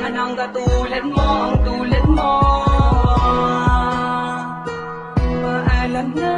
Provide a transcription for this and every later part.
naman ang katulad mo, ang tulad mo. Paalam na,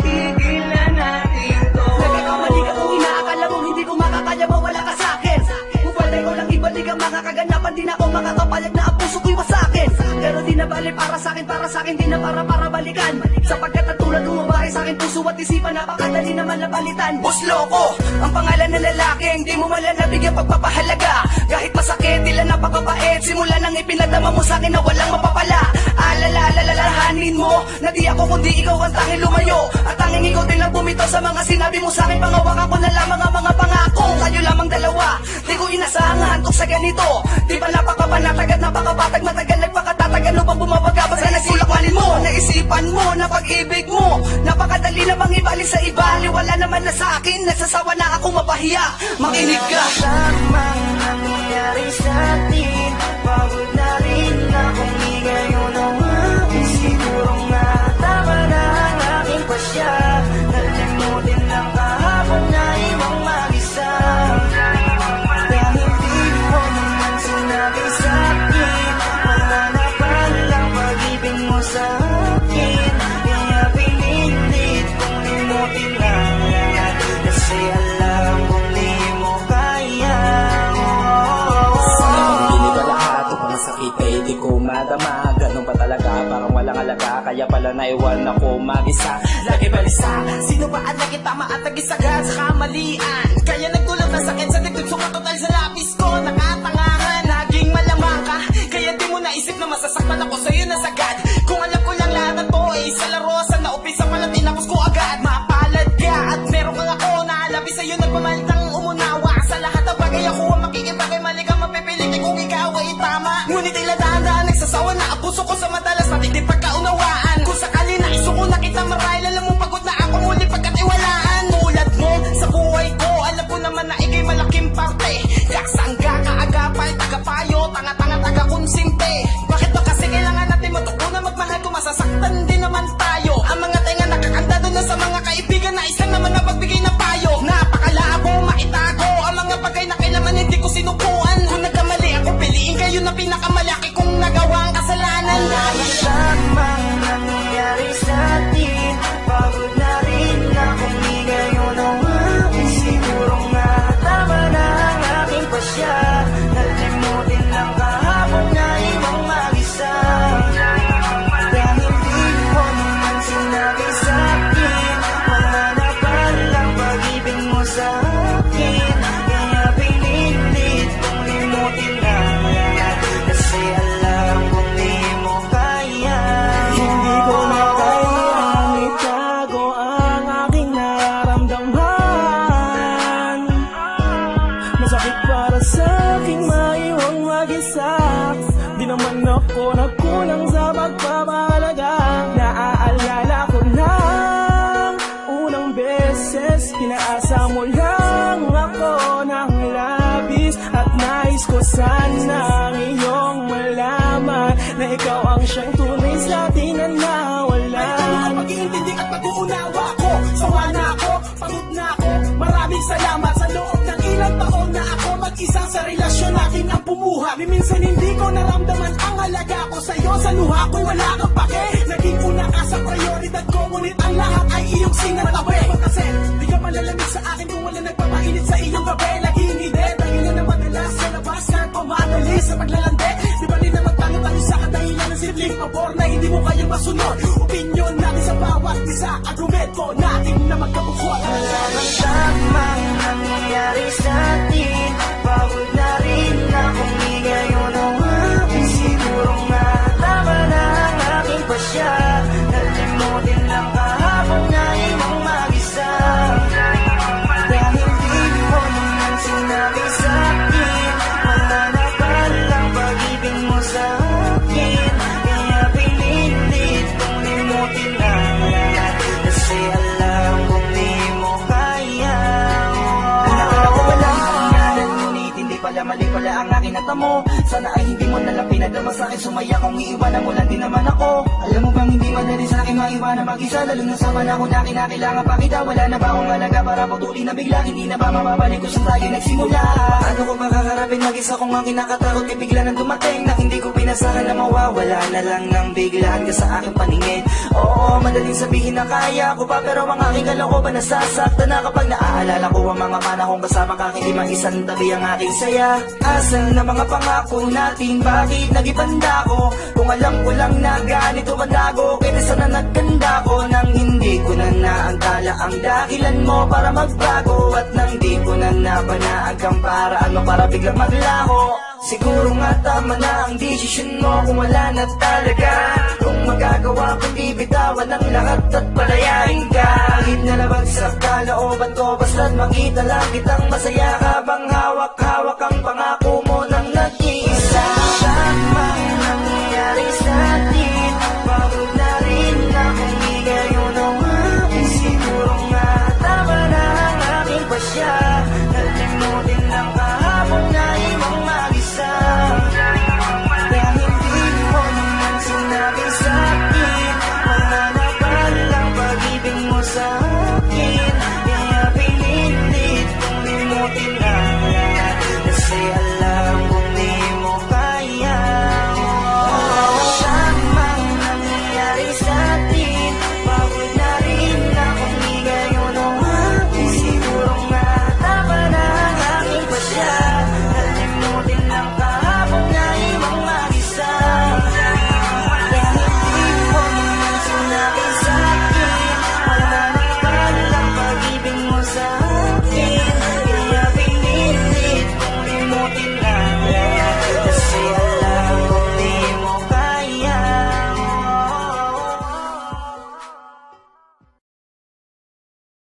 tigilan natin to. Nagkakamali ka kung inaakala mong hindi ko makakaya, mawala ka sa'kin. Kung pwede ko lang ibalik ang mga kaganapan, di na ako makakapayag na ang puso ko'y wasakin. Pero di na bali para sa'kin, di na para balikan. Sapagkat ang tulad ng babae sa'kin, puso at isipan, napakadali naman na palitan. Boss Loko, ang pangalan ng lalaking di mo malalabigyan pagpapahalaga. Kahit masakit, tila napakabait, simula nang ipinadama mo sa'kin na walang mapapala. Alalahanin mo na di ako kundi ikaw ang tanging lumayo. At tanging ikaw din lang bumitaw sa mga sinabi mo sa'kin. Pangawakan ko na lamang ang mga pangako. Tayo lamang dalawa, di ko inasahan to sa ganito. Di ba napakapanatag at napakabatag, matagal nagpakatatag, ano bang bumabaga? Basta nagsulakmanin mo, naisipan mo na pag-ibig mo, napakadali namang ibalik sa iba. Wala naman na sa akin, nagsasawa na akong mapahiya. Makinig ka. Lamang nangyayari sa atin, pagod na rin akong ngayon ang akin. Siguro nga tama na ang aking pasya, nalimutin lang kahapon na ibang mag-isa. Dahil di mo naman sinabi sa akin, wala na palang pag-ibig mo sa akin. Kaya pinilit kong limutin lang, kasi alam kong di mo kaya. Hindi ba lahat o masakit ay di ko madama? Ganun ba talaga? Parang walang alaga, kaya pala naiwan ako mag-isa. Lagi balisa, Sino ba ang nagitama at nagisagan sa kamalian? Kaya nagtulog na sakit sa dibdib, sumatotal sa lapis ko. Nakatangahan, naging malamang ka, kaya di mo naisip na masasaktan ako sa'yo na sagad. Kung alam ko lang lahat ng to ay sa laro, sa naumpisa pala tinapos ko agad. Mapalad ka at meron kang ako na alabi sa'yo, nagpamalitang umunawa. Sa lahat ng bagay ako ang makikipagay, mali kang mapipilitin kung ikaw ay tama. Ngunit tila dahan-dahan nagsasawa na ang puso ko sa madalas natin di pagkaunawaan. Kung sakali na isuko na kita marahil, alam mo pagod na ako muli pagkatiwalaan. Tulad mo sa buhay ko, alam ko naman na ikay malaking parte. Kaksangga, kaagapay, tagapayo, tanga-tanga, taga-konsinte. Bakit ba kasi kailangan natin matutunan magmahal kung masasaktan din naman tayo? Ang mga tenga nakakanta doon na sa mga kaibigan na isang naman na pagbigay ng payo. Napakalabo, maitago ang mga bagay na kailangan hindi ko sinukuan. Kung nagkamali ako, piliin kayo na pinakamalaki kong nagawang kasalanan. Lamang nangyayari sa atin, pagod na rin akong ngayon ang akin. Siguro nga tama na ang aking pasya, nalimutin lang kahapon na ibang mag-isa. Dahil di mo naman sinabi sa akin, wala na palang pag-ibig mo sa akin. Kaya pinilit kong limutin lang, kasi alam kong di mo kaya. hindi ko na kayang itago ang aking nararamdaman. Masakit para sa aking maiwang mag-isa. Di naman ako nagkulang sa pagpapahalaga. Naaalala ko na unang beses, pinaasa mo lang ako ng labis. At nais ko sanang iyong malaman na ikaw ang siyang tunay sa atin na nawalan. Pag-iintindi at pag-uunawa ko, sawa na ako, pagod na ako. Maraming salamat sa loob ng ilang taon na ako mag-isa sa relasyon natin ang pumuha. Minsan hindi ko naramdaman ang halaga ko sa'yo, sa luha ko'y wala kang pake. Naging una ka sa prioridad ko, ngunit ang lahat ay iyong sinatabi. Kasi di ka malalamig sa akin kung wala nagpapainit sa iyong gabi. Laging hindi, dahil na madalas sa labas ka pumadali sa paglalande. Di ba rin na magtanong-tanong sa kadahilan ng simpleng pabor na hindi mo kayang masunod. Opinyon natin sa bawat isa, argumento natin na magkabukod. Lamang nangyayari sa atin, pagod na rin akong ngayon ang akin. Siguro nga tama na ang aking pasya, nalimutin lang kahapon na ibang mag-isa. Dahil di mo naman sinabi sa akin, wala na palang pag-ibig mo sa akin. Kaya pinilit kong limutin lang, kasi alam kong di mo kaya. Ngunit hindi pala mali pala ang aking natamo. Sana ay hindi mo nalang pinadama sa akin, sumaya kung iiwanan mo lang din naman ako. Alam mo bang hindi madali sa akin maiwanan ka na mag-isa, lalo na sa panahon na kinakailangan pa kita. Wala na ba akong alaga para putulin na bigla? Hindi na ba mababalik kung saan tayo nagsimula? Ano ko makakarapin mag-isa kung ang kinakatakot kay bigla nang dumating na hindi ko pinasahan na mawawala na lang nang biglaan ka sa aking paningin. Oo, madaling sabihin na kaya ko pa, pero ang aking kalooban nasasaktan na kapag naaalala ko ang mga panahong kasama ka, hindi maisan tabi ang aking saya. Asan na mga pangako natin, bakit nagipanda ko? Kung alam ko lang na ganito mandago, kaya sana nagkanda ko nang hindi ko na naantala ang dahilan mo para magbago, at nang di ko na napanaan kang paraan mo para biglang maglaho. Siguro nga tama na ang desisyon mo kung wala na talaga, kung magagawa kundi bitawan ang lahat at palayain ka. Kahit nalabag sa kalooban ko, basta't makita lang kitang masaya habang hawak-hawak ang pangako mo nang nag-iisa.